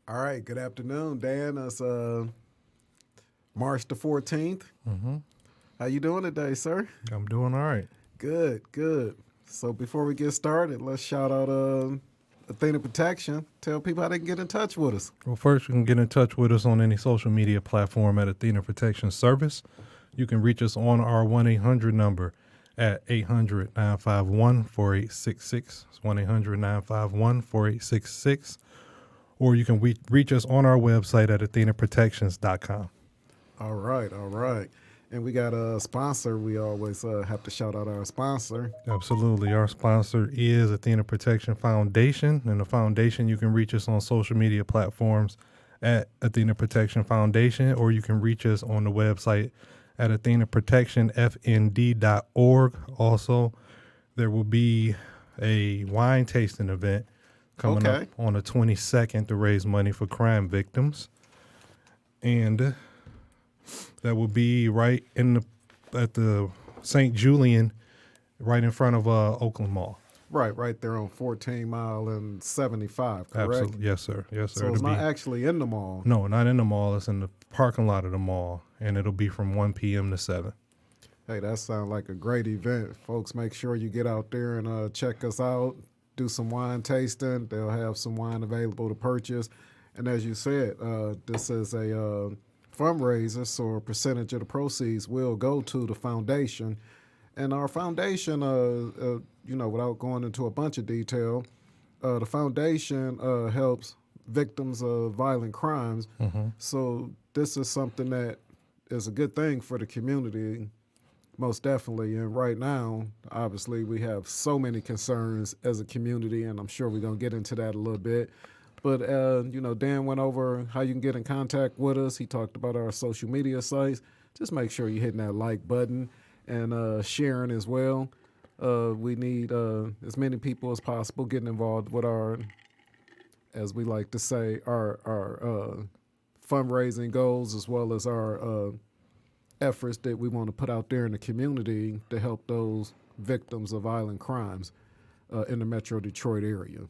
All right, good afternoon, Dan. It's March the 14th. Mm-hmm. How you doing today, sir? I'm doing all right. Good, good. So before we get started, let's shout out Athena Protection. Tell people how they can get in touch with us. Well, first, you can get in touch with us on any social media platform at Athena Protection Service. You can reach us on our 1-800 number at 800-951-4866. It's 1-800-951-4866. Or you can reach us on our website at athenaprotections.com. All right, all right. And we got a sponsor. We always have to shout out our sponsor. Absolutely. Our sponsor is Athena Protection Foundation. And the foundation, you can reach us on social media platforms at Athena Protection Foundation, or you can reach us on the website at athenaprotectionfnd.org. Also, there will be a wine tasting event coming up Okay. on the 22nd to raise money for crime victims. And that will be right at the St. Julian, right in front of Oakland Mall. Right there on 14 Mile and 75, correct? Absolutely. Yes, sir. Yes, sir. So it's It'll not be actually in the mall. no, not in the mall. It's in the parking lot of the mall, and it'll be from 1 p.m. to 7. Hey, that sounds like a great event. Folks, make sure you get out there and check us out. Do some wine tasting. They'll have some wine available to purchase. And as you said, this is a fundraiser, so a percentage of the proceeds will go to the foundation. And our foundation, without going into a bunch of detail, the foundation helps victims of violent crimes. Mm-hmm. So this is something that is a good thing for the community. Most definitely. And right now, obviously, we have so many concerns as a community, and I'm sure we're going to get into that a little bit. But, Dan went over how you can get in contact with us. He talked about our social media sites. Just make sure you're hitting that like button and sharing as well. We need as many people as possible getting involved with our, as we like to say, our fundraising goals, as well as our efforts that we want to put out there in the community to help those victims of violent crimes in the Metro Detroit area.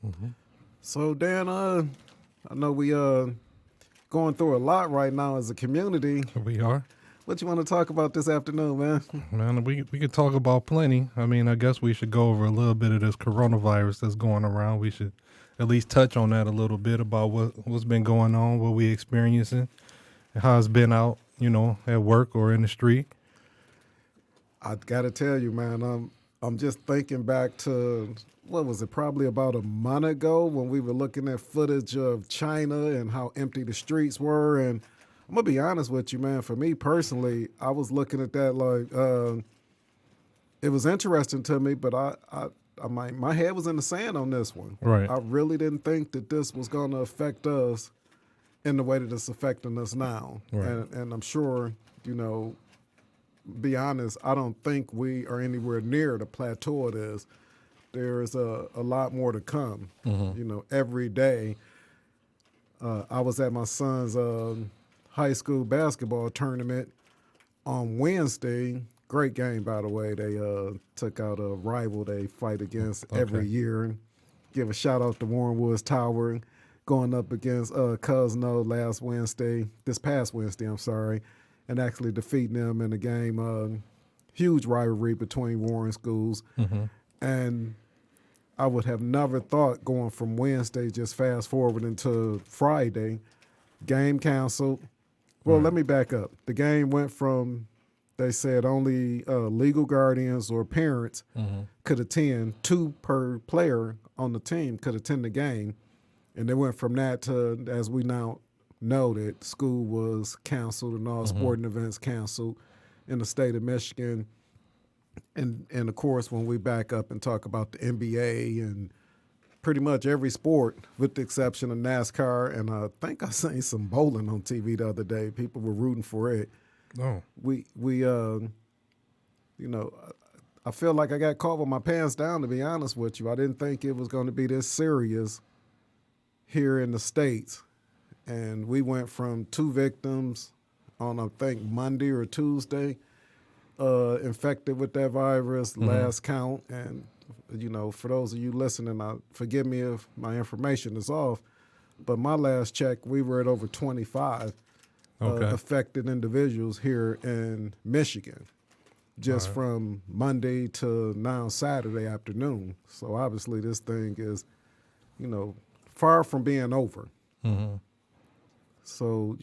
Mm-hmm. So, Dan, I know we going through a lot right now as a community. We are. What you want to talk about this afternoon, man? Man, we could talk about plenty. I mean, I guess we should go over a little bit of this coronavirus that's going around. We should at least touch on that a little bit about what's been going on, what we experiencing, and how it's been out, at work or in the street. I got to tell you, man, I'm just thinking back to, what was it, probably about a month ago when we were looking at footage of China and how empty the streets were. And I'm going to be honest with you, man, for me personally, I was looking at that like, it was interesting to me, but my head was in the sand on this one. Right. I really didn't think that this was going to affect us in the way that it's affecting us now. Right. And I'm sure, be honest, I don't think we are anywhere near the plateau it is. There's a lot more to come. Mm-hmm. Every day. I was at my son's high school basketball tournament on Wednesday. Great game, by the way. They took out a rival they fight against every year. Give a shout out to Warren Woods Tower going up against Cosno this past Wednesday, I'm sorry, and actually defeating them in the game. Huge rivalry between Warren schools. Mm-hmm. And I would have never thought going from Wednesday, just fast forward into Friday, game canceled. Well, let me back up. The game went from, they said only legal guardians or parents could attend, 2 per player on the team could attend the game. And they went from that to, as we now know, that school was canceled and all sporting events canceled in the state of Michigan. And of course, when we back up and talk about the NBA and pretty much every sport, with the exception of NASCAR, and I think I seen some bowling on TV the other day. People were rooting for it. Oh. I feel like I got caught with my pants down, to be honest with you. I didn't think it was going to be this serious here in the States. And we went from 2 victims on, I think, Monday or Tuesday, infected with that virus, last count. And, for those of you listening, forgive me if my information is off, But my last check, we were at over 25 Okay. affected individuals here in Michigan, just All right. from Monday to now Saturday afternoon. So obviously this thing is, far from being over. Mm-hmm. So,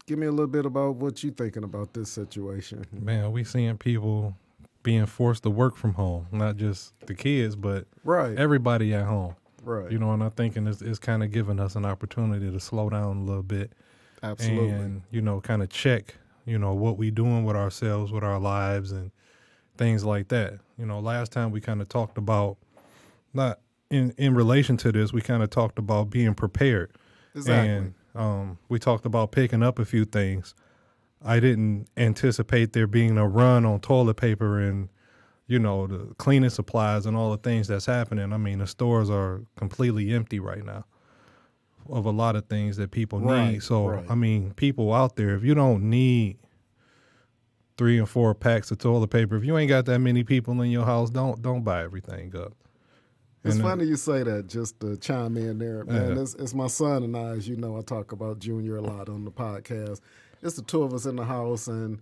give me a little bit about what you thinking about this situation. Man, we seeing people being forced to work from home, not just the kids, but Right, everybody at home. right. And I'm thinking it's kind of giving us an opportunity to slow down a little bit Absolutely. and, kind of check, what we doing with ourselves, with our lives and things like that. Last time we kind of talked about, not in relation to this, we kind of talked about being prepared. Exactly. And we talked about picking up a few things. I didn't anticipate there being a run on toilet paper and, the cleaning supplies and all the things that's happening. I mean, the stores are completely empty right now of a lot of things that people Right, need. So, right. I mean, people out there, if you don't need 3 and 4 packs of toilet paper, if you ain't got that many people in your house, don't buy everything up. It's And, funny you say that, just to chime in there. Man, Yeah. it's my son and I, as you know, I talk about Junior a lot on the podcast. It's the two of us in the house, and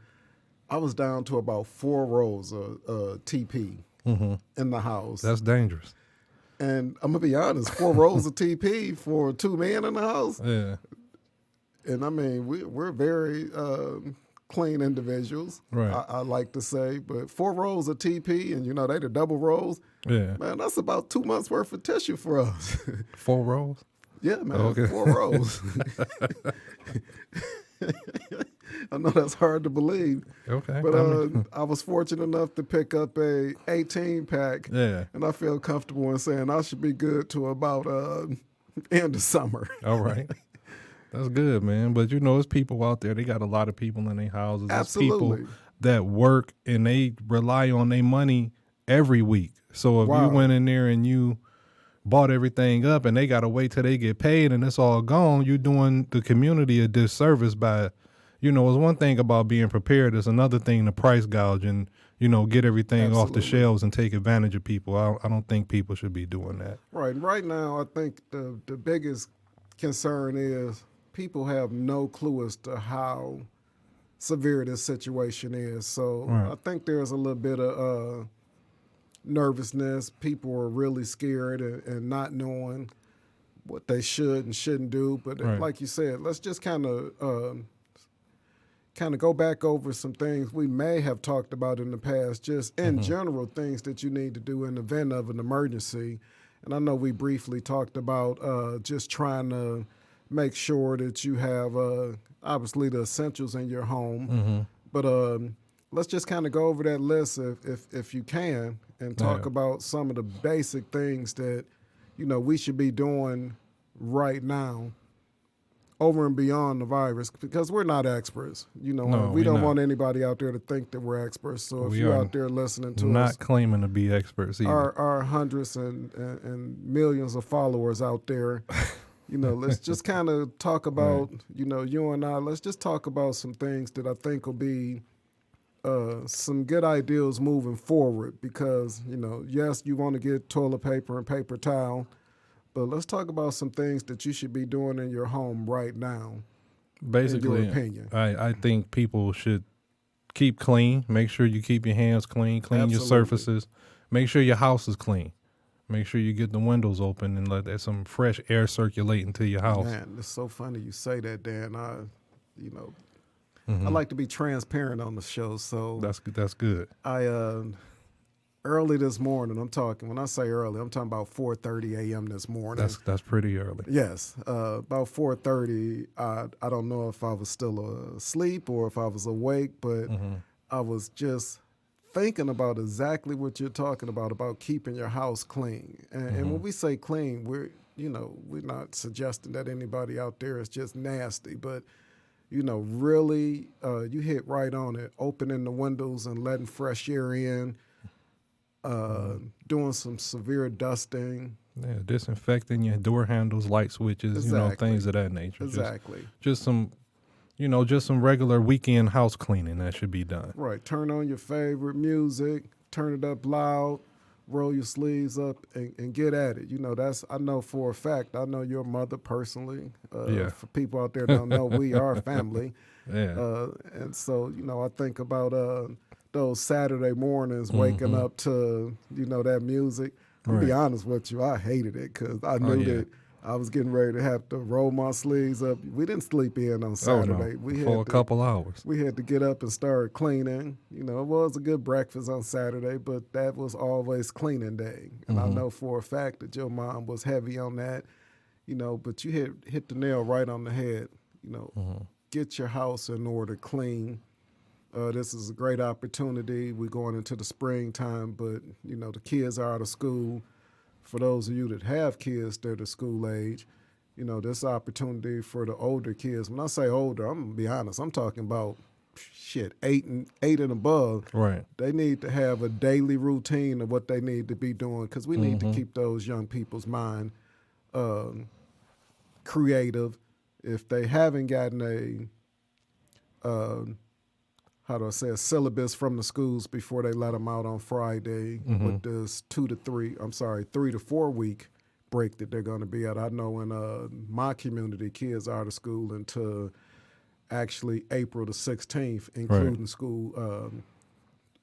I was down to about 4 rolls of TP in the house. That's dangerous. And I'm going to be honest, 4 rolls of TP for 2 men in the house. Yeah. And I mean, we're very clean individuals, Right. I like to say. But 4 rolls of TP, and they the double rolls. Yeah. Man, that's about 2 months worth of tissue for us. 4 rolls? Yeah, man, Okay. 4 rolls. I know that's hard to believe, Okay. but I mean, I was fortunate enough to pick up a 18 pack, yeah. and I feel comfortable in saying I should be good to about end of summer. All right. That's good, man. But it's people out there. They got a lot of people in their houses. There's Absolutely. people that work and they rely on their money every week. So if you Wow. went in there and you bought everything up and they got to wait till they get paid and it's all gone, you're doing the community a disservice by, it's one thing about being prepared. It's another thing to price gouge and, get everything off the Absolutely. shelves and take advantage of people. I don't think people should be doing that. Right. Right now, I think the biggest concern is people have no clue as to how severe this situation is. So Right. I think there's a little bit of nervousness. People are really scared and not knowing what they should and shouldn't do. But Right. like you said, let's just kind of go back over some things we may have talked about in the past, just in general, things that you need to do in the event of an emergency. And I know we briefly talked about just trying to make sure that you have obviously the essentials in your home. But let's just kind of go over that list if you can and talk Yeah. about some of the basic things that we should be doing right now over and beyond the virus, because we're not experts. No, we we're don't not. want anybody out there to think that we're experts. So if We you're are out there listening to Not us, claiming to be experts either. our hundreds and millions of followers out there, let's just kind of talk about, you and I, let's just talk about some things that I think will be some good ideas moving forward, because, yes, you want to get toilet paper and paper towel, but let's talk about some things that you should be doing in your home right now. Basically, in your opinion. I think people should keep clean. Make sure you keep your hands clean. Clean your Absolutely. surfaces. Make sure your house is clean. Make sure you get the windows open and let there's some fresh air circulating to your house. Man, it's so funny you say that, Dan. I like to be transparent on the show, so That's good. I early this morning, when I say early, I'm talking about 4:30 a.m. this morning. That's pretty early. Yes, about 4:30. I don't know if I was still asleep or if I was awake, but I was just thinking about exactly what you're talking about keeping your house clean. And when we say clean, we're not suggesting that anybody out there is just nasty, but really, you hit right on it. Opening the windows and letting fresh air in. Doing some severe dusting. Yeah, disinfecting your door handles, light switches, Exactly. things of that nature. Exactly. Just some regular weekend house cleaning that should be done. Right. Turn on your favorite music. Turn it up loud. roll your sleeves up and get at it. I know for a fact, I know your mother personally. Yeah. For people out there that don't know, we are family. Yeah. And so, I think about those Saturday mornings waking Mm-hmm. up to, that music. I'm gonna be Right. honest with you, I hated it because I Oh knew yeah. that I was getting ready to have to roll my sleeves up. We didn't sleep in on Oh no. Saturday. For a couple hours. We had to get up and start cleaning. It was a good breakfast on Saturday, but that was always cleaning day. And I Mm-hmm. know for a fact that your mom was heavy on that, but you hit the nail right on the head. Mm-hmm. Get your house in order, clean. This is a great opportunity. We're going into the springtime, but the kids are out of school. For those of you that have kids that are school age, this opportunity for the older kids. When I say older, I'm gonna be honest. I'm talking about shit, eight and above. Right. They need to have a daily routine of what they need to be doing because we need to Mm-hmm. keep those young people's mind creative. If they haven't gotten a syllabus from the schools before they let them out on Friday with this 3 to 4 week break that they're going to be at. I know in my community, kids are out of school until actually April the 16th, including school,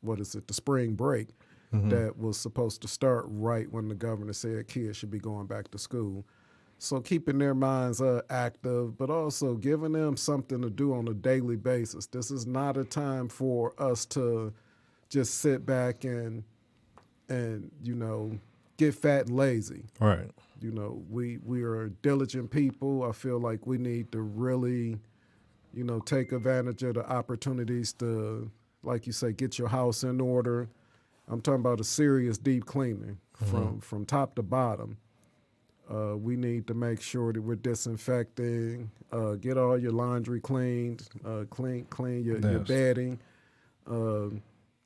the spring break that was supposed to start right when the governor said kids should be going back to school. So keeping their minds active, but also giving them something to do on a daily basis. This is not a time for us to just sit back and get fat and lazy. Right. We are diligent people. I feel like we need to really, take advantage of the opportunities to, like you say, get your house in order. I'm talking about a serious deep cleaning from top to bottom. We need to make sure that we're disinfecting, get all your laundry cleaned, clean your bedding,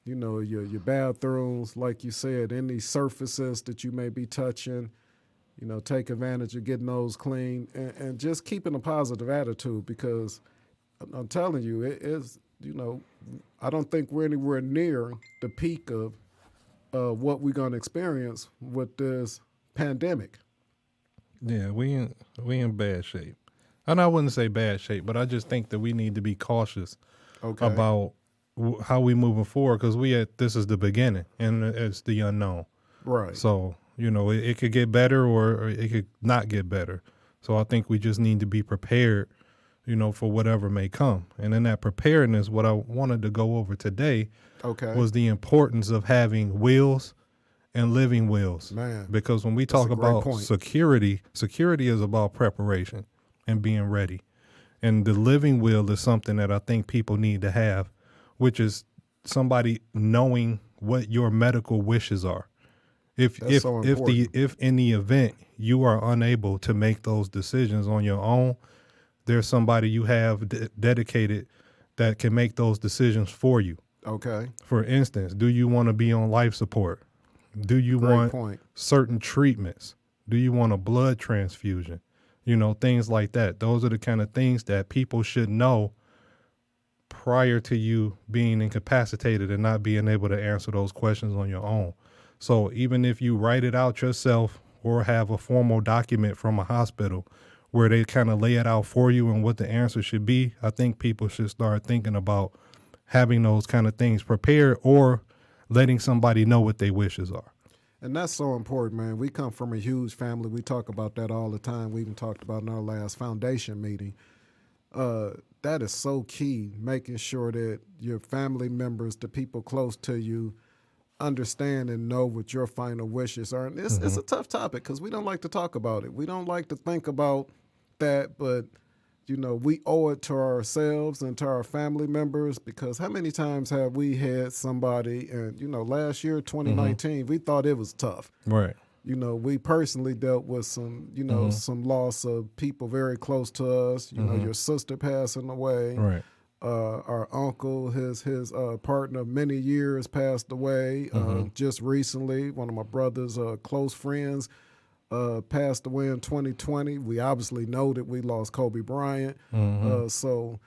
your bathrooms, like you said, any surfaces that you may be touching, take advantage of getting those clean and just keeping a positive attitude because I'm telling you, it is, I don't think we're anywhere near the peak of what we're going to experience with this pandemic. Yeah, we in bad shape. And I wouldn't say bad shape, but I just think that we need to be cautious Okay. about how we moving forward because this is the beginning and it's the unknown. Right. So it could get better or it could not get better. So I think we just need to be prepared, for whatever may come. And in that preparedness, what I wanted to go over today Okay. was the importance of having wills and living wills. Man, because when we that's talk a great about point. security is about preparation and being ready. And the living will is something that I think people need to have, which is somebody knowing what your medical wishes are. That's so important. If in the event you are unable to make those decisions on your own, there's somebody you have dedicated that can make those decisions for you. Okay. For instance, do you want to be on life support? Do you Great want point. certain treatments? Do you want a blood transfusion? Things like that. Those are the kind of things that people should know prior to you being incapacitated and not being able to answer those questions on your own. So even if you write it out yourself or have a formal document from a hospital where they kind of lay it out for you and what the answer should be, I think people should start thinking about having those kind of things prepared or letting somebody know what their wishes are. And that's so important, man. We come from a huge family. We talk about that all the time. We even talked about in our last foundation meeting. That is so key, making sure that your family members, the people close to you, understand and know what your final wishes are. And it's a tough topic because we don't like to talk about it. We don't like to think about that, but we owe it to ourselves and to our family members because how many times have we had somebody and, last year, 2019, we thought it was tough. Right. We personally dealt with some, some loss of people very close to us, your sister passing away. Right. Our uncle, his partner of many years passed away. Just recently, one of my brother's close friends passed away in 2020. We obviously know that we lost Kobe Bryant. So,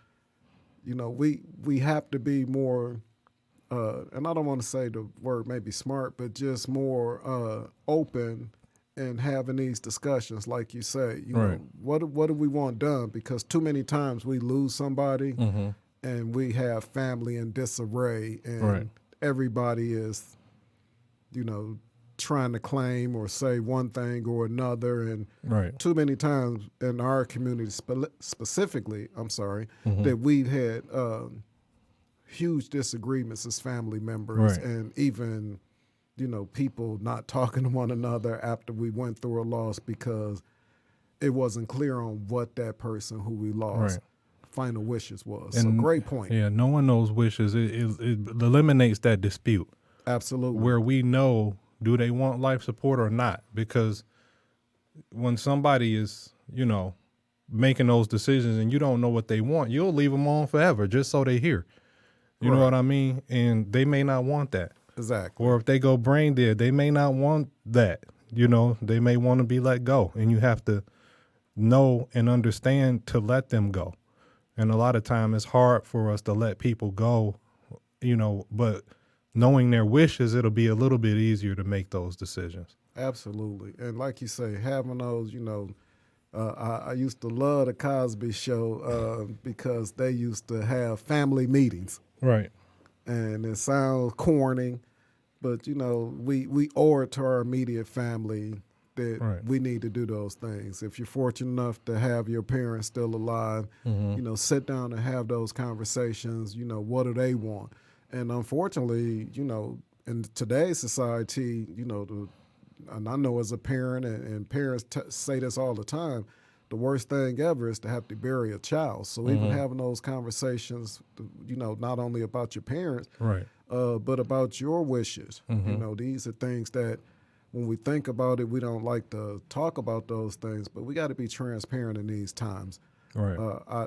we have to be more and I don't want to say the word maybe smart, but just more open and having these discussions, like you say, Right. what do we want done? Because too many times we lose somebody, Mm-hmm. and we have family in disarray, Right. and everybody is, you know, trying to claim or say one thing or another, and Right. too many times in our community specifically, I'm sorry, Mm-hmm. that we've had huge disagreements as family members, Right. and even people not talking to one another after we went through a loss because it wasn't clear on what that person who we lost Right. final wishes was. So And great point. yeah, no one knows wishes. It eliminates that dispute Absolutely. where we know, do they want life support or not? Because when somebody is, making those decisions and you don't know what they want, you'll leave them on forever just so they hear. You know Right. what I mean? And they may not want that. Exactly. Or if they go brain dead, they may not want that. They may want to be let go. And you have to know and understand to let them go. And a lot of time it's hard for us to let people go, but knowing their wishes, it'll be a little bit easier to make those decisions. Absolutely. And like you say, having those, I used to love the Cosby Show because they used to have family meetings. Right. And it sounds corny, but we owe it to our immediate family that Right. we need to do those things. If you're fortunate enough to have your parents still alive, sit down and have those conversations. What do they want? And unfortunately, in today's society, and I know as a parent, and parents say this all the time, the worst thing ever is to have to bury a child. So even having those conversations, not only about your parents, Right. but about your wishes. These are things that when we think about it, we don't like to talk about those things, but we got to be transparent in these times. Right.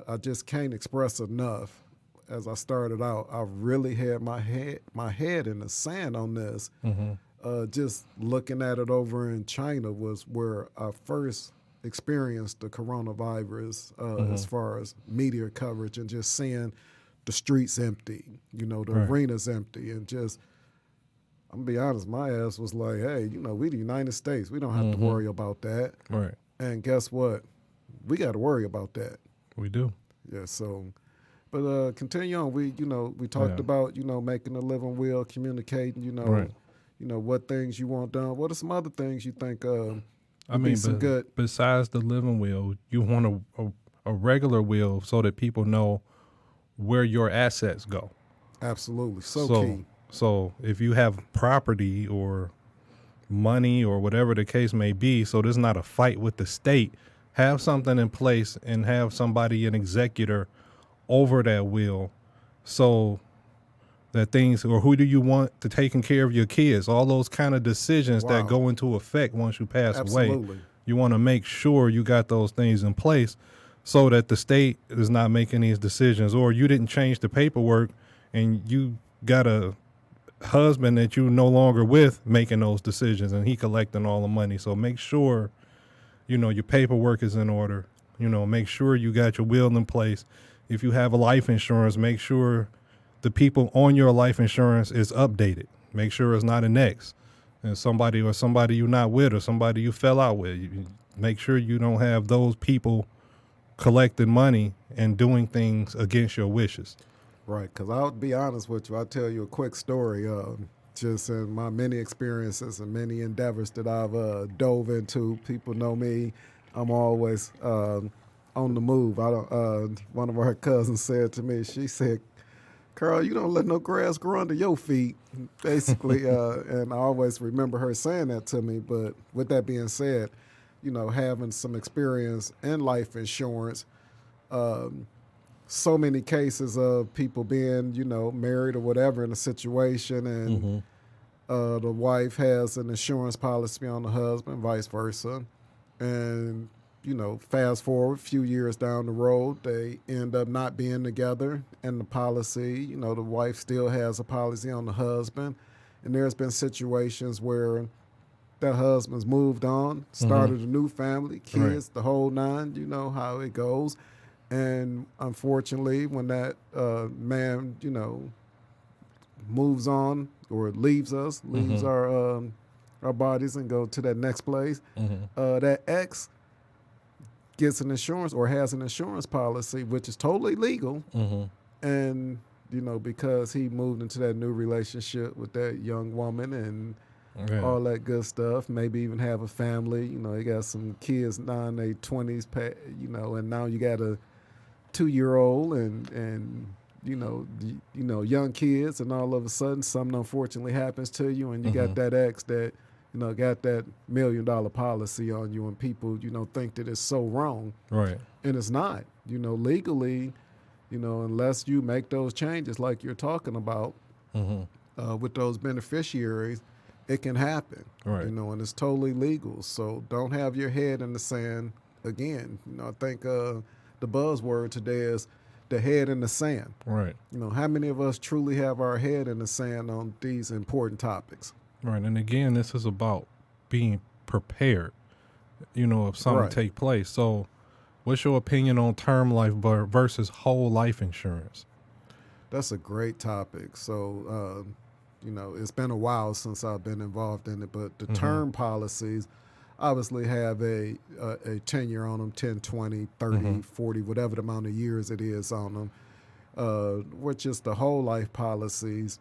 I just can't express enough. As I started out, I really had my head in the sand on this. Just looking at it over in China was where I first experienced the coronavirus as far as media coverage, and just seeing the streets empty, the Right. arenas empty, and just, I'm gonna be honest, my ass was like, hey, we the United States, we don't have to worry about that. Right. And guess what? We got to worry about that. We do. Yeah. So, but continue on. We talked Yeah. about making a living will, communicating. Right. What things you want done. What are some other things you think would I be mean, some but good? besides the living will, you want a regular will so that people know where your assets go. Absolutely, so So key. so if you have property or money or whatever the case may be, so there's not a fight with the state, have something in place and have somebody, an executor, over that will, so that things, or who do you want to taking care of your kids, all those kind of decisions Wow. that go into effect once you pass away. Absolutely. You want to make sure you got those things in place so that the state is not making these decisions, or you didn't change the paperwork and you got a husband that you no longer with making those decisions and he collecting all the money. So make sure, your paperwork is in order. Make sure you got your will in place. If you have a life insurance, make sure the people on your life insurance is updated. Make sure it's not an ex and somebody you're not with, or somebody you fell out with. Make sure you don't have those people collecting money and doing things against your wishes. Right, because I'll be honest with you. I'll tell you a quick story. Just in my many experiences and many endeavors that I've dove into, people know me. I'm always on the move. I don't. One of our cousins said to me, she said, "Carl, you don't let no grass grow under your feet." Basically, and I always remember her saying that to me. But with that being said, having some experience in life insurance. So many cases of people being, married or whatever in a situation, and the wife has an insurance policy on the husband, vice versa. And, fast forward a few years down the road, they end up not being together, and the policy, the wife still has a policy on the husband. And there's been situations where that husband's moved on, started a new family, kids, the whole nine, you know how it goes. And unfortunately, when that man, moves on or leaves us, leaves Mm-hmm. our bodies and go to that next place, Mm-hmm. that ex gets an insurance or has an insurance policy, which is totally legal, Mm-hmm. and because he moved into that new relationship with that young woman and Yeah. all that good stuff, maybe even have a family. He got some kids now in their 20s, and now you got a 2-year-old and young kids, and all of a sudden something unfortunately happens to you, and you got Mm-hmm. that ex that got that $1 million policy on you, and people think that it's so wrong, Right. and it's not. Legally, unless you make those changes like you're talking about Mm-hmm. with those beneficiaries, it can happen. Right. And it's totally legal. So don't have your head in the sand again. I think the buzzword today is the head in the sand. Right. How many of us truly have our head in the sand on these important topics? Right. And again, this is about being prepared, if something Right. take place. So what's your opinion on term life versus whole life insurance? That's a great topic. So, it's been a while since I've been involved in it, but the Mm-hmm. term policies obviously have a tenure on them, 10, 20, 30, Mm-hmm. 40, whatever the amount of years it is on them, which is the whole life policies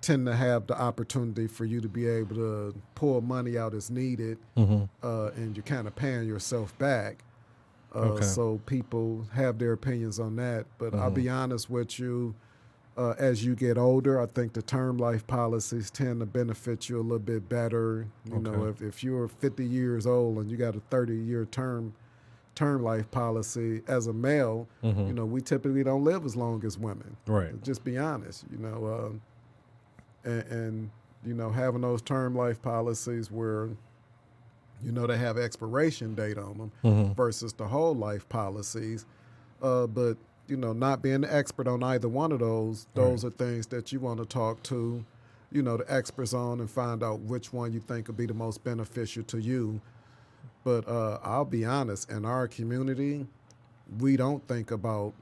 tend to have the opportunity for you to be able to pull money out as needed, Mm-hmm. and you're kind of paying yourself back. Okay. So people have their opinions on that. But I'll be honest with you, as you get older, I think the term life policies tend to benefit you a little bit better. If you're 50 years old and you got a 30-year term life policy as a male, Mm-hmm. we typically don't live as long as women. Right. Just be honest, and having those term life policies where they have expiration date on them Mm-hmm. versus the whole life policies. But not being the expert on either one of those Right. are things that you want to talk to, the experts on, and find out which one you think would be the most beneficial to you. But I'll be honest, in our community, we don't think about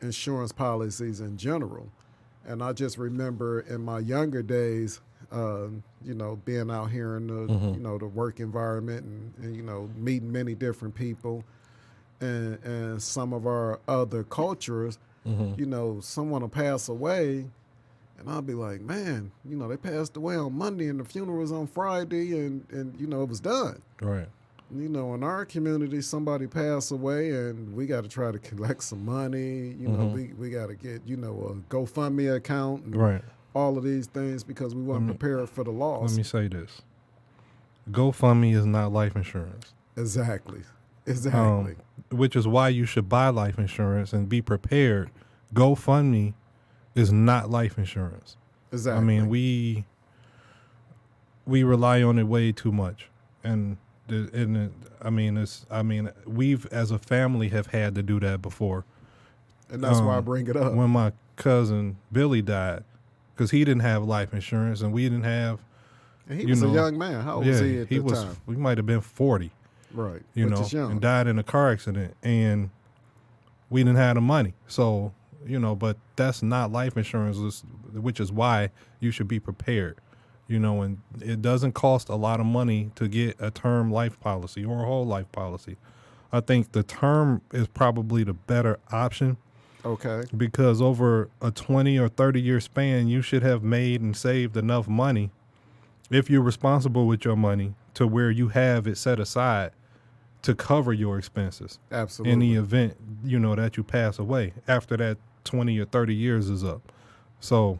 insurance policies in general. And I just remember in my younger days, being out here in the, Mm-hmm. the work environment and meeting many different people, and some of our other cultures, Mm-hmm. someone will pass away, and I'll be like, man, they passed away on Monday and the funeral was on Friday, and it was done. Right. In our community, somebody passed away, and we got to try to collect some money. We got to get a GoFundMe account and Right. all of these things because we weren't prepared for the Let loss. me say this. GoFundMe is not life insurance. Exactly. Which is why you should buy life insurance and be prepared. GoFundMe is not life insurance. Exactly. I mean, we rely on it way too much, and we've as a family have had to do that before. And that's why I bring it up. When my cousin Billy died, because he didn't have life insurance, and we didn't have. And he was a young man. How old was he at the time? We might have been 40. Right. Which is young. And died in a car accident, and we didn't have the money. So, but that's not life insurance, which is why you should be prepared. And it doesn't cost a lot of money to get a term life policy or a whole life policy. I think the term is probably the better option. Okay. Because over a 20 or 30 year span, you should have made and saved enough money, if you're responsible with your money, to where you have it set aside to cover your expenses. Absolutely. In the event, that you pass away after that 20 or 30 years is up. So,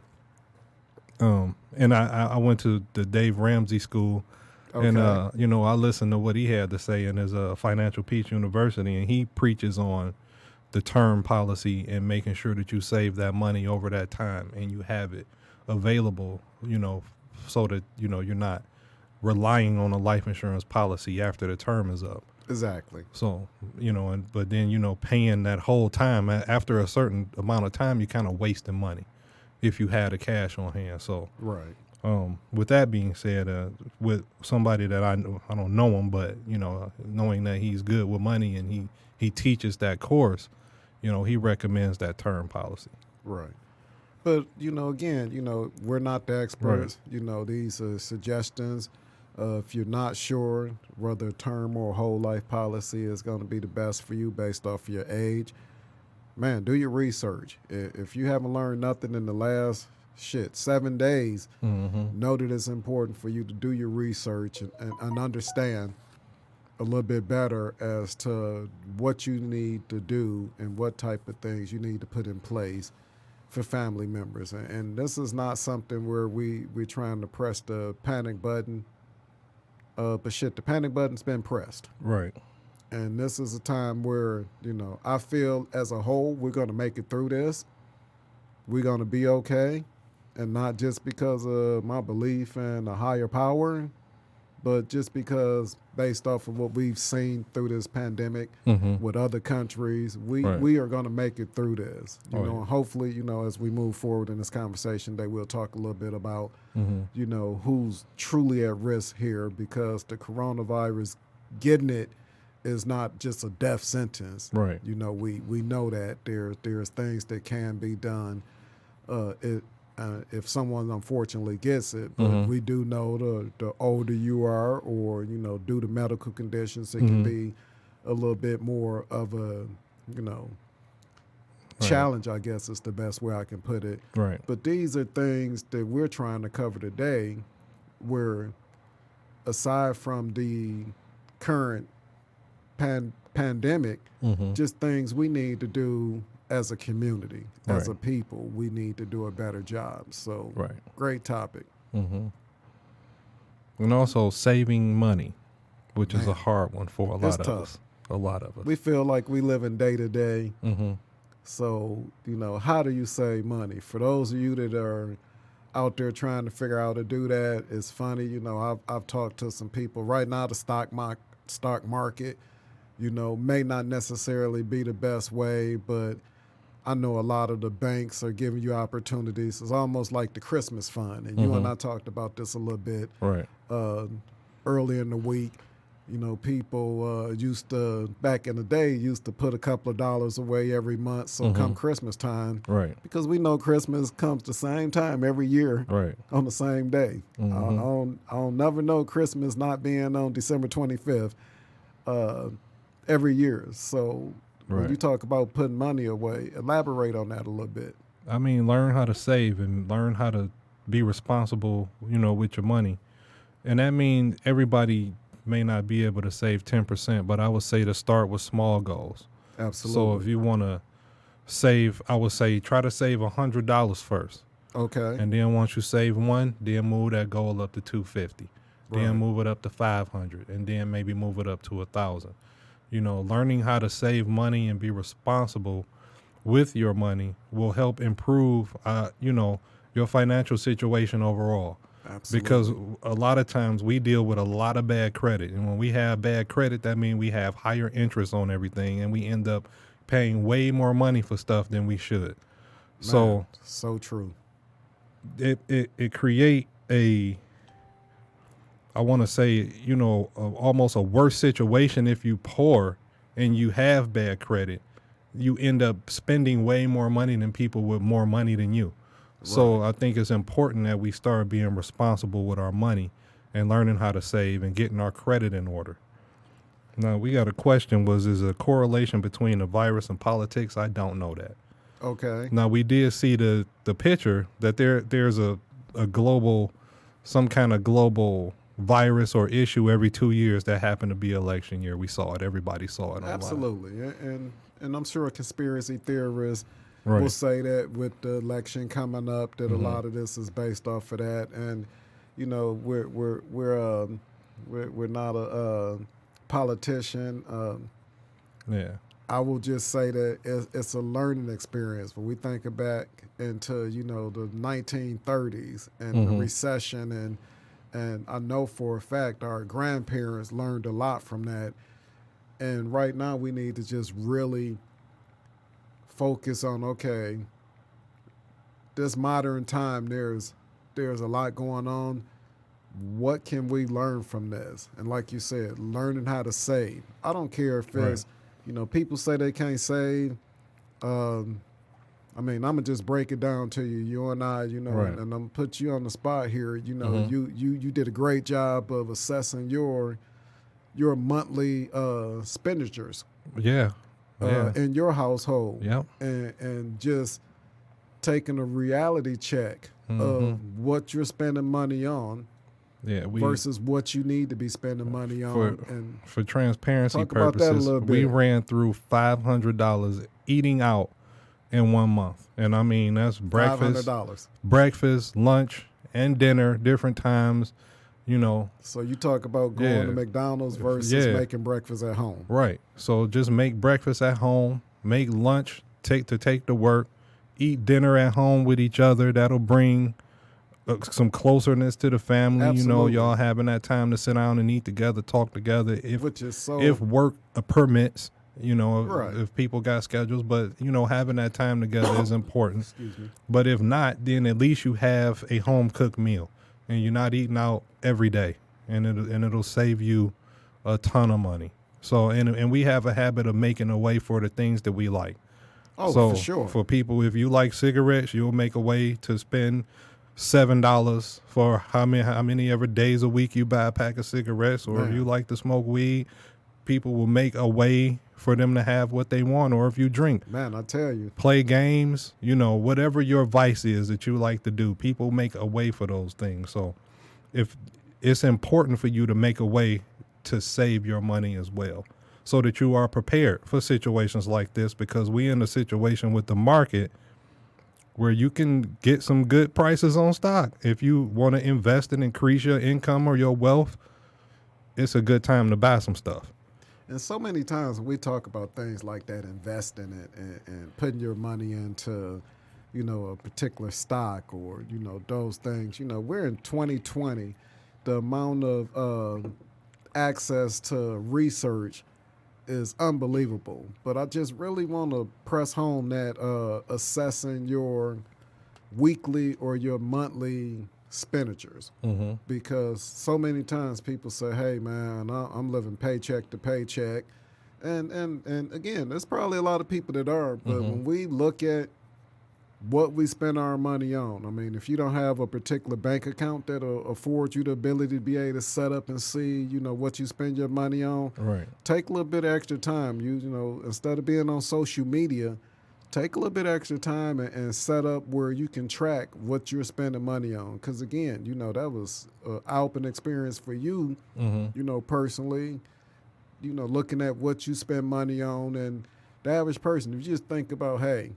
and I went to the Dave Ramsey School, Okay. and, I listened to what he had to say in his Financial Peace University, and he preaches on the term policy and making sure that you save that money over that time and you have it available, so that, you're not relying on a life insurance policy after the term is up. Exactly. So, but then, paying that whole time after a certain amount of time, you're kind of wasting money if you had the cash on hand. So, Right. With that being said, with somebody that I don't know him, but, knowing that he's good with money and he teaches that course, he recommends that term policy. Right. But again, we're not the Right. experts. These are suggestions. If you're not sure whether a term or whole life policy is going to be the best for you based off of your age, man, do your research. If you haven't learned nothing in the last 7 days, Mm-hmm. know that it's important for you to do your research and understand a little bit better as to what you need to do and what type of things you need to put in place for family members. And this is not something where we're trying to press the panic button. But the panic button's been pressed. Right. And this is a time where, I feel as a whole, we're going to make it through this. We're going to be okay. And not just because of my belief in a higher power, but just because based off of what we've seen through this pandemic Mm-hmm. with other countries, Right. we are going to make it through this. Oh, yeah. And hopefully, as we move forward in this conversation, they will talk a little bit about, Mm-hmm. who's truly at risk here, because the coronavirus, getting it is not just a death sentence. Right. We know that there's things that can be done. If someone unfortunately gets it, but Mm-hmm. we do know the older you are, or due to medical conditions, it Mm-hmm. can be a little bit more of a Right. challenge, I guess is the best way I can put it. Right. But these are things that we're trying to cover today, where aside from the current pandemic, Mm-hmm. just things we need to do as a community, as Right. a people. We need to do a better job. So, Right. great topic. Mm-hmm. And also saving money, which is a Man, hard one for a it's lot of tough. us. A lot of us. We feel like we live in day to day. Mm-hmm. So, how do you save money? For those of you that are out there trying to figure out how to do that, it's funny. I've talked to some people right now. The stock market, may not necessarily be the best way, but I know a lot of the banks are giving you opportunities. It's almost like the Christmas fund, and you and I talked about this a little bit Right. early in the week. People used to, back in the day, used to put a couple of dollars away every month. So come Christmas time, Right. because we know Christmas comes the same time every year Right. on the same day. Mhm. I don't never know Christmas not being on December 25th every year. So when you Right. talk about putting money away, elaborate on that a little bit. I mean, learn how to save and learn how to be responsible, with your money. And that means everybody may not be able to save 10%, but I would say to start with small goals. Absolutely. So if you want to save, I would say try to save $100 first. Okay. And then once you save one, then move that goal up to 250. Right. Then move it up to 500, and then maybe move it up to 1,000. Learning how to save money and be responsible with your money will help improve, your financial situation overall. Absolutely. Because a lot of times we deal with a lot of bad credit, and when we have bad credit, that means we have higher interest on everything, and we end up paying way more money for stuff than we should. So Man, so true. it create I want to say, almost a worse situation if you poor and you have bad credit. You end up spending way more money than people with more money than you. So I think it's important that we start being responsible with our money and learning how to save and getting our credit in order. Now, we got a question, is a correlation between the virus and politics? I don't know that. Okay. Now, we did see the picture that there's a global, some kind of global virus or issue every 2 years that happened to be election year. We saw it. Everybody saw it online. Absolutely. And I'm sure conspiracy theorists Right. will say that with the election coming up, that a Mm-hmm. lot of this is based off of that. And we're not a politician. Yeah. I will just say that it's a learning experience. When we think back into the 1930s and the recession, and I know for a fact our grandparents learned a lot from that. And right now we need to just really focus on, okay, this modern time, there's a lot going on. What can we learn from this? And like you said, learning how to save. I don't care if it's, people say they can't save. I mean, I'm gonna just break it down to you. You and I, Right. and I'm gonna put you on the spot here. Mm-hmm. You did a great job of assessing your monthly expenditures Yeah. Yeah. in your household, Yep. and just taking a reality check Mm-hmm. of what you're spending money on Yeah. versus what you need to be spending money for on, and for transparency talk about that a purposes, little we bit. ran through $500 eating out in 1 month, and I mean that's $500. breakfast, lunch, and dinner, different times. You know, So you talk about going to yeah, McDonald's versus yeah, making breakfast at home. right. So just make breakfast at home, make lunch, take to work, eat dinner at home with each other. That'll bring some closeness to the family. You know, Absolutely. y'all having that time to sit down and eat together, talk together. Which is so If work permits, you know, right. if people got schedules, but you know, having that time together is important. Excuse me. But if not, then at least you have a home cooked meal, and you're not eating out every day, and it'll save you a ton of money. So and we have a habit of making a way for the things that we like. Oh, So for sure. for people, if you like cigarettes, you'll make a way to spend $7 for how many ever days a week you buy a pack of cigarettes, or if Man. you like to smoke weed, people will make a way for them to have what they want. Or if you drink, Man, I tell you. play games, you know, whatever your vice is that you like to do, people make a way for those things. So if it's important for you to make a way to save your money as well, so that you are prepared for situations like this, because we in a situation with the market where you can get some good prices on stock. If you want to invest and increase your income or your wealth, it's a good time to buy some stuff. And so many times when we talk about things like that, investing it and putting your money into, a particular stock or, those things, we're in 2020. The amount of access to research is unbelievable. But I just really want to press home that assessing your weekly or your monthly expenditures, Mm-hmm. because so many times people say, "Hey, man, I'm living paycheck to paycheck," and again, there's probably a lot of people that are. But when we look at what we spend our money on, I mean, if you don't have a particular bank account that'll afford you the ability to be able to set up and see, what you spend your money on, Right. take a little bit of extra time. Instead of being on social media, take a little bit extra time and set up where you can track what you're spending money on. Because again, that was an eye-opening experience for you, Mm-hmm. personally, looking at what you spend money on. And the average person, if you just think about, hey,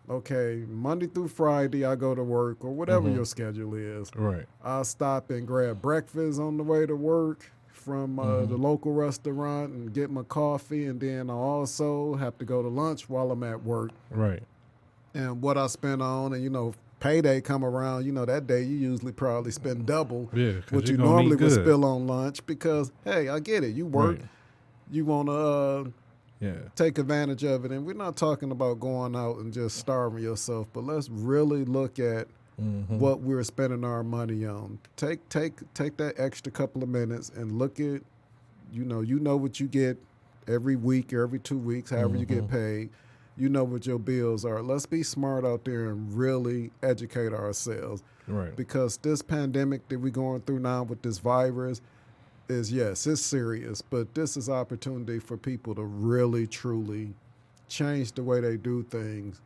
okay, Monday through Friday I go to work, or whatever your schedule is. Right. I'll stop and grab breakfast on the way to work from the local restaurant and get my coffee, and then I also have to go to lunch while I'm at work. Right. And what I spend on, and payday come around, that day you usually probably spend double Yeah, 'cause what you're you gonna normally eat would good. spill on lunch, because hey, I get it, you work, Right. you want to Yeah. take advantage of it. And we're not talking about going out and just starving yourself, but let's really look at what we're spending our money on. Take that extra couple of minutes and look at, what you get every week or every 2 weeks, however you get paid. You know what your bills are. Let's be smart out there and really educate ourselves, Right. because this pandemic that we're going through now with this virus is, yes, it's serious, but this is opportunity for people to really, truly change the way they do things.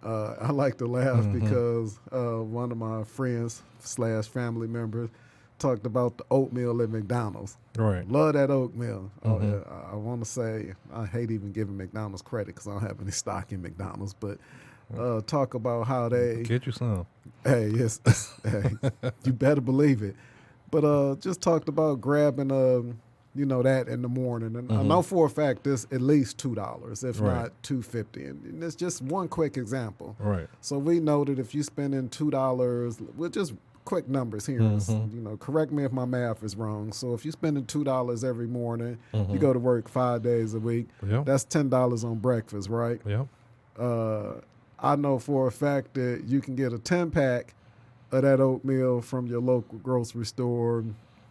I like to laugh because one of my friends / family members talked about the oatmeal at McDonald's. Right. Love that oatmeal. I want to say, I hate even giving McDonald's credit because I don't have any stock in McDonald's, but talk about how they, Get you some. hey, yes, hey, you better believe it. But just talked about grabbing, that in the morning. And I know for a fact this at least $2, if Right. not $2.50. And it's just one quick example. Right. So we know that if you spending $2, we're just quick numbers here. Correct me if my math is wrong. So if you're spending $2 every morning, you go to work 5 days a week, Yep. that's $10 on breakfast, right? Yep. I know for a fact that you can get a 10-pack of that oatmeal from your local grocery store.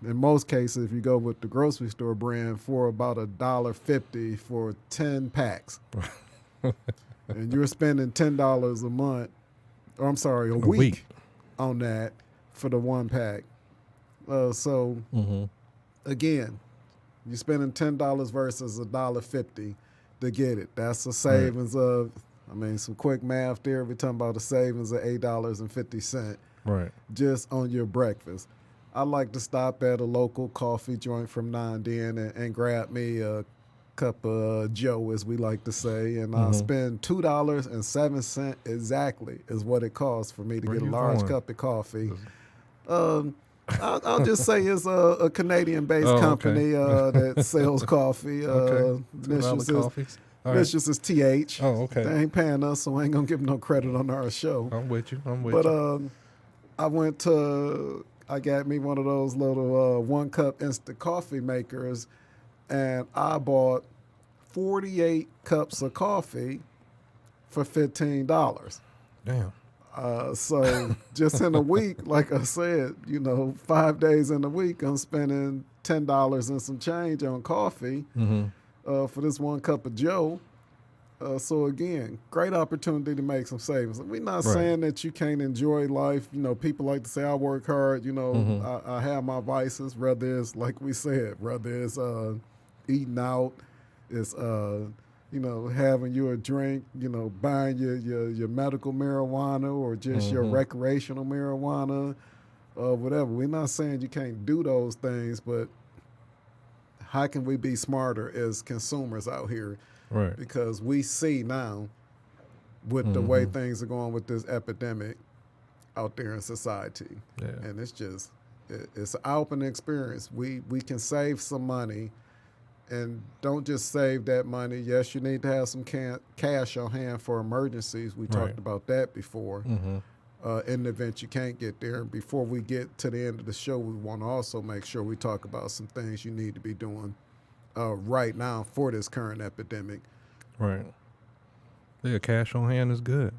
In most cases, if you go with the grocery store brand, for about $1.50 for 10 packs. and you're spending $10 a month, or I'm sorry, a A week. week on that for the one pack. So again, you're spending $10 versus $1.50 to get it. That's a savings of, I mean, some quick math there. We're talking about a savings of $8.50 Right. just on your breakfast. I like to stop at a local coffee joint from now and then and grab me a cup of Joe, as we like to say, and I'll spend $2.07 exactly is what it costs for me to Where get a you large going? cup of coffee. I'll just say it's a Canadian-based Okay. company that sells coffee. Okay. $2 Initials is, coffees. All right. initials is TH. Oh, okay. They ain't paying us, so I ain't gonna give them no credit on our show. I'm with you. But I got me one of those little 1-cup instant coffee makers, and I bought 48 cups of coffee for $15. Damn. So just in a week, like I said, 5 days in a week, I'm spending $10 and some change on coffee for this 1 cup of Joe. So again, great opportunity to make some savings. We're not saying that you can't enjoy life. People like to say I work hard. I have my vices. Whether it's like we said, whether it's eating out, it's having you a drink. Buying your medical marijuana or just your recreational marijuana, whatever. We're not saying you can't do those things, but how can we be smarter as consumers out here? Right. Because we see now with the way things are going with this epidemic out there in society. Yeah. And it's an eye-opening experience. We can save some money, and don't just save that money. Yes, you need to have some cash on hand for emergencies. We talked about that before. In the event you can't get there. And before we get to the end of the show, we want to also make sure we talk about some things you need to be doing right now for this current epidemic. Right. Yeah, cash on hand is good.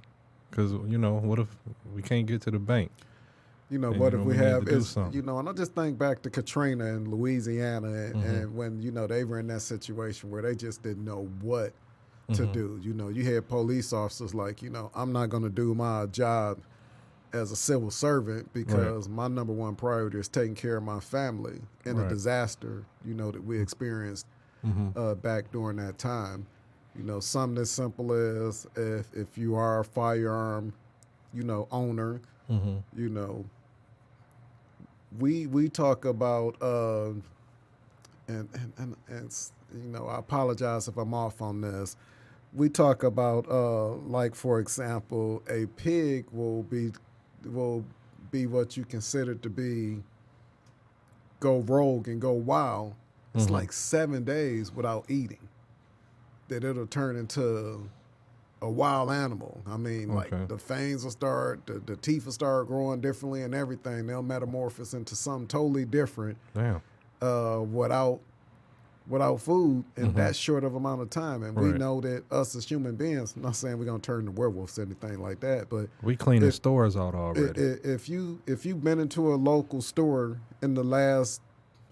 Because, what if we can't get to the bank? What if we have, and I just think back to Katrina in Louisiana and when, they were in that situation where they just didn't know what to do. You had police officers like, I'm not going to do my job as a civil servant because my number one priority is taking care of my family in a disaster, that we experienced back during that time. Something as simple as if you are a firearm, owner, we talk about, and I apologize if I'm off on this. We talk about, like, for example, a pig will be what you consider to be go rogue and go wild. It's like 7 days without eating that it'll turn into a wild animal. I mean, like the fangs will start, the teeth will start growing differently and everything. They'll metamorphose into something totally different. Damn. Without food in that short of amount of time. And we know that us as human beings, I'm not saying we're going to turn into werewolves or anything like that, but we cleaning stores out already. If you've been into a local store in the last,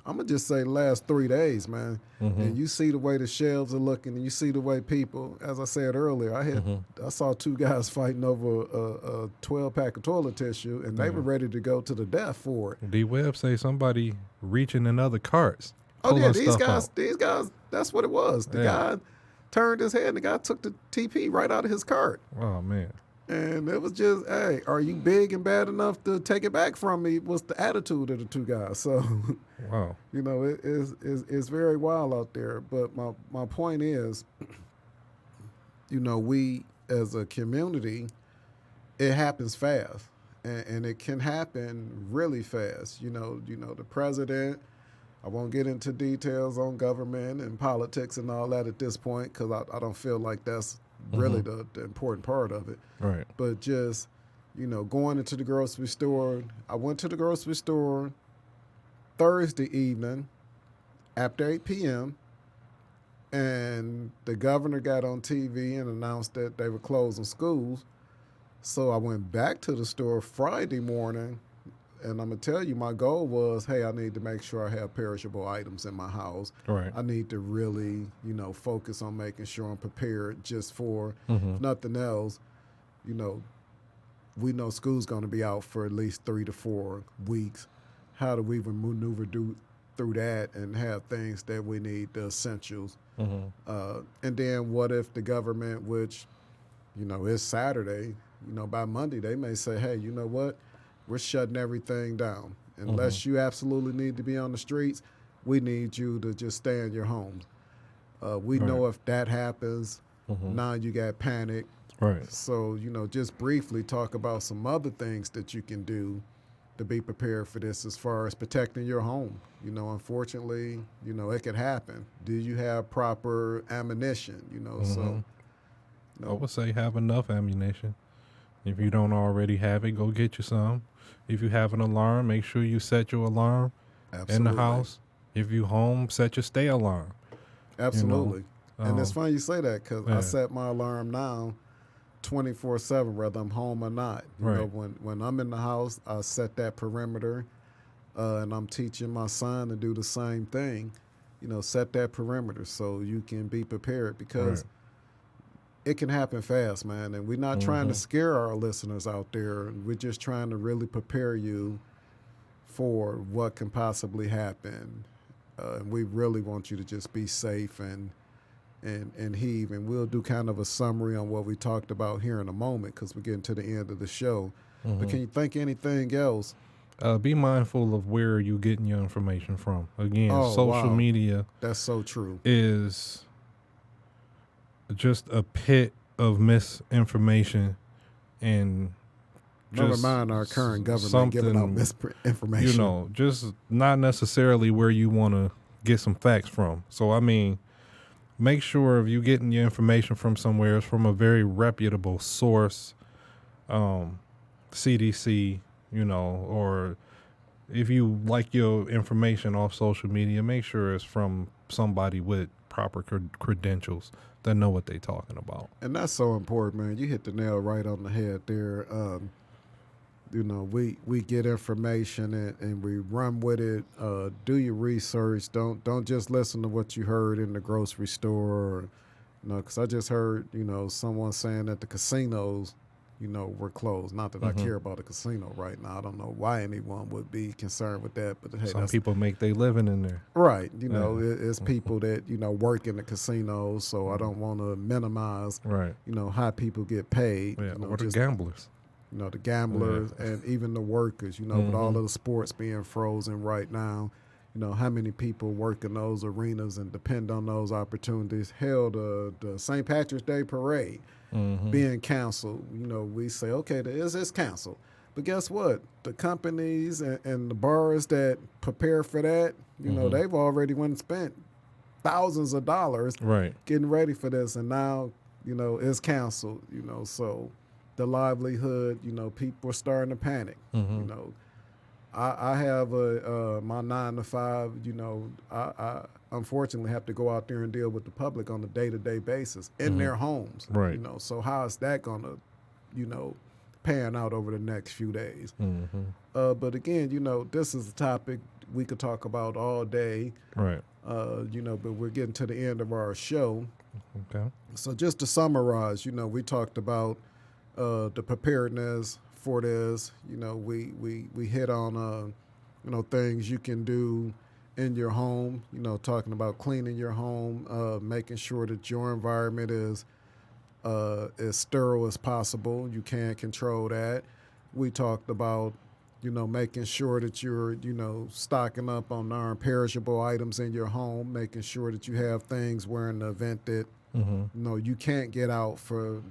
I'm going to just say last 3 days, man, and you see the way the shelves are looking and you see the way people, as I said earlier, I saw 2 guys fighting over a 12-pack of toilet tissue, and they were ready to go to the death for it. D-Web say somebody reaching in other carts. Oh, yeah, these guys, that's what it was. The guy turned his head and the guy took the TP right out of his cart. Oh, man. And it was just, hey, are you big and bad enough to take it back from me? Was the attitude of the 2 guys. So, wow. It's very wild out there. But my point is, we as a community, it happens fast. And it can happen really fast. The president, I won't get into details on government and politics and all that at this point because I don't feel like that's really the important part of it. Right. But just, going into the grocery store. I went to the grocery store Thursday evening after 8 p.m. and the governor got on TV and announced that they were closing schools. So I went back to the store Friday morning And I'm gonna tell you, my goal was, hey, I need to make sure I have perishable items in my house. Right. I need to really, focus on making sure I'm prepared just for, Mm-hmm. if nothing else, you know, we know school's going to be out for at least 3 to 4 weeks. How do we even maneuver through that and have things that we need, the essentials? Mm-hmm. And then what if the government, which, is Saturday, by Monday, they may say, hey, you know what? We're shutting everything down. Mm-hmm. Unless you absolutely need to be on the streets, we need you to just stay in your homes. We Right. know if that happens, Mm-hmm. now you got panic. Right. So, just briefly talk about some other things that you can do to be prepared for this as far as protecting your home. Unfortunately, it could happen. Do you have proper ammunition? Mm-hmm. So, I would say have enough ammunition. If you don't already have it, go get you some. If you have an alarm, make sure you set your alarm in the absolutely. house. If you home, set your stay alarm. You know, Absolutely. And it's um, funny you say that because I yeah, set my alarm now 24/7, whether I'm home or not. right, When I'm in the house, I set that perimeter, and I'm teaching my son to do the same thing. Set that perimeter so you can be prepared right. because it can happen fast, man. And we're not trying to Mm-hmm. scare our listeners out there. We're just trying to really prepare you for what can possibly happen. And we really want you to just be safe and heave. And we'll do kind of a summary on what we talked about here in a moment because we're getting to the end of the show. But Mm-hmm. can you think anything else? Be mindful of where you're getting your information from. Again, Oh, social wow. media That's so true. is just a pit of misinformation and Never just mind our current government giving out something, misinformation. just not necessarily where you want to get some facts from. So, I mean, make sure if you're getting your information from somewhere, it's from a very reputable source, CDC, or if you like your information off social media, make sure it's from somebody with proper credentials that know what they're talking about. And that's so important, man. You hit the nail right on the head there. We get information and we run with it. Do your research. Don't just listen to what you heard in the grocery store. Or, because I just heard someone saying that the casinos were closed. Not that I Mm-hmm. care about a casino right now. I don't know why anyone would be concerned with that. But hey, Some that's people make their living in there. right. Yeah. It's people that work in the casinos. So I don't want to minimize Right. how people get paid. Yeah. Or the Just gamblers. the gamblers and even the workers, with all Mm-hmm. of the sports being frozen right now, how many people work in those arenas and depend on those opportunities. Hell, the St. Patrick's Day parade Mm-hmm. being canceled, we say, okay, it's canceled. But guess what? The companies and the bars that prepare for that, Mm-hmm. they've already went and spent thousands of dollars Right. getting ready for this. And now, it's canceled, so the livelihood, people are starting to panic. Mm-hmm. I have my 9 to 5. I unfortunately have to go out there and deal with the public on a day-to-day basis in Mm-hmm. their homes. Right. So how is that gonna, pan out over the next few days? Mm-hmm. But again, this is a topic we could talk about all day. Right. But we're getting to the end of our show. Okay. So just to summarize, we talked about the preparedness for this. We hit on things you can do in your home. Talking about cleaning your home, making sure that your environment is as sterile as possible. You can't control that. We talked about making sure that you're stocking up on non-perishable items in your home, making sure that you have things where in the event that Mm-hmm. you can't get out for,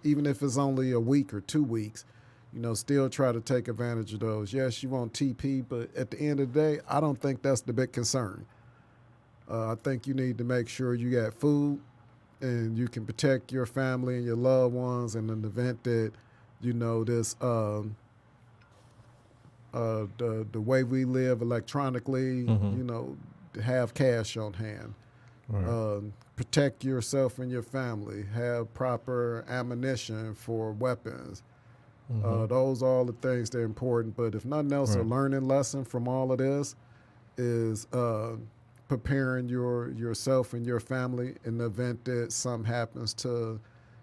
even if it's only a week or 2 weeks, still try to take advantage of those. Yes, you want TP, but at the end of the day, I don't think that's the big concern. I think you need to make sure you got food and you can protect your family and your loved ones. And in the event that, this, the way we live electronically, Mm-hmm. to have cash on hand. Right. Protect yourself and your family. Have proper ammunition for weapons. Those are all the things that are important. But if nothing else, a learning lesson from all of this is preparing yourself and your family in the event that something happens to,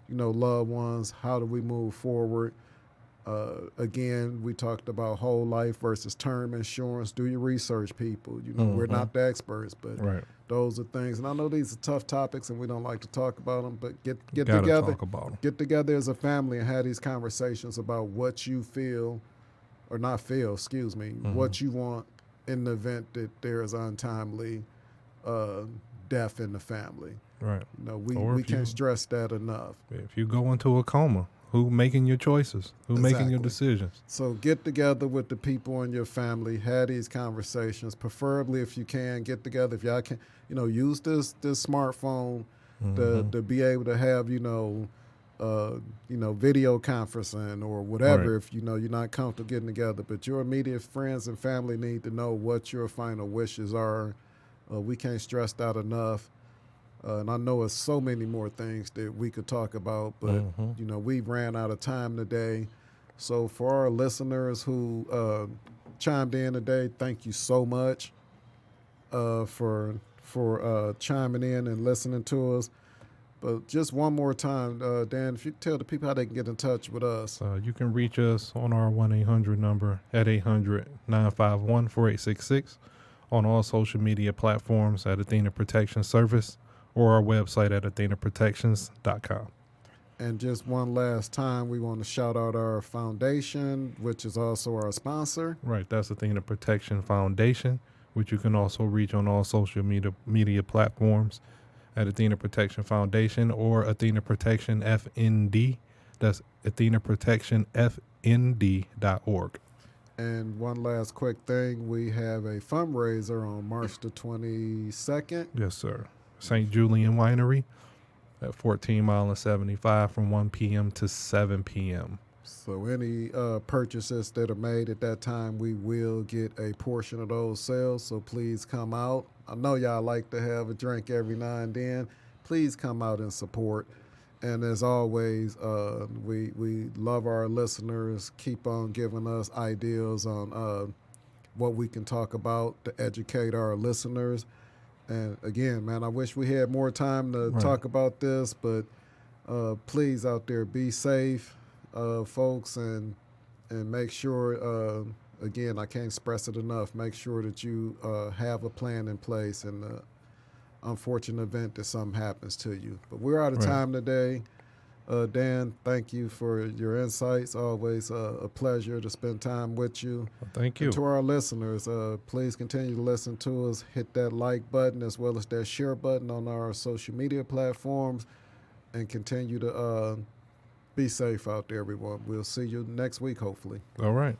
loved ones. How do we move forward? Again, we talked about whole life versus term insurance. Do your research, people. We're not the experts, but those are things. And I know these are tough topics, and we don't like to talk about them. But get together, talk about 'em. get together as a family, and have these conversations about what you feel, or not feel. Excuse me, what you want in the event that there is untimely death in the family. Right. We can't stress that enough. If you go into a coma, who making your choices? Who making your decisions? So get together with the people in your family, have these conversations. Preferably, if you can, get together. If y'all can, use this smartphone to be able to have, video conferencing or whatever. If you're not comfortable getting together, but your immediate friends and family need to know what your final wishes are. We can't stress that enough. And I know it's so many more things that we could talk about, but, we ran out of time today. So for our listeners who chimed in today, thank you so much for chiming in and listening to us. But just one more time, Dan, if you tell the people how they can get in touch with us. You can reach us on our 1-800 number at 800-951-4866 on all social media platforms at Athena Protection Service, or our website at athenaprotections.com. And just one last time, we want to shout out our foundation, which is also our sponsor. Right, that's Athena Protection Foundation, which you can also reach on all social media platforms at Athena Protection Foundation or Athena Protection FND. That's athenaprotectionfnd.org. And one last quick thing, we have a fundraiser on March the 22nd. Yes, sir. St. Julian Winery at 14 Mile and 75 from 1 p.m. to 7 p.m. So any purchases that are made at that time, we will get a portion of those sales. So please come out. I know y'all like to have a drink every now and then. Please come out and support. And as always, we love our listeners. Keep on giving us ideas on what we can talk about to educate our listeners. And again, man, I wish we had more time to talk about this, but please out there, be safe, folks, and make sure, again, I can't express it enough, make sure that you have a plan in place in the unfortunate event that something happens to you. But we're out of time today. Dan, thank you for your insights. Always a pleasure to spend time with you. Well, thank you. And to our listeners, please continue to listen to us. Hit that like button as well as that share button on our social media platforms, and continue to be safe out there, everyone. We'll see you next week, hopefully. All right.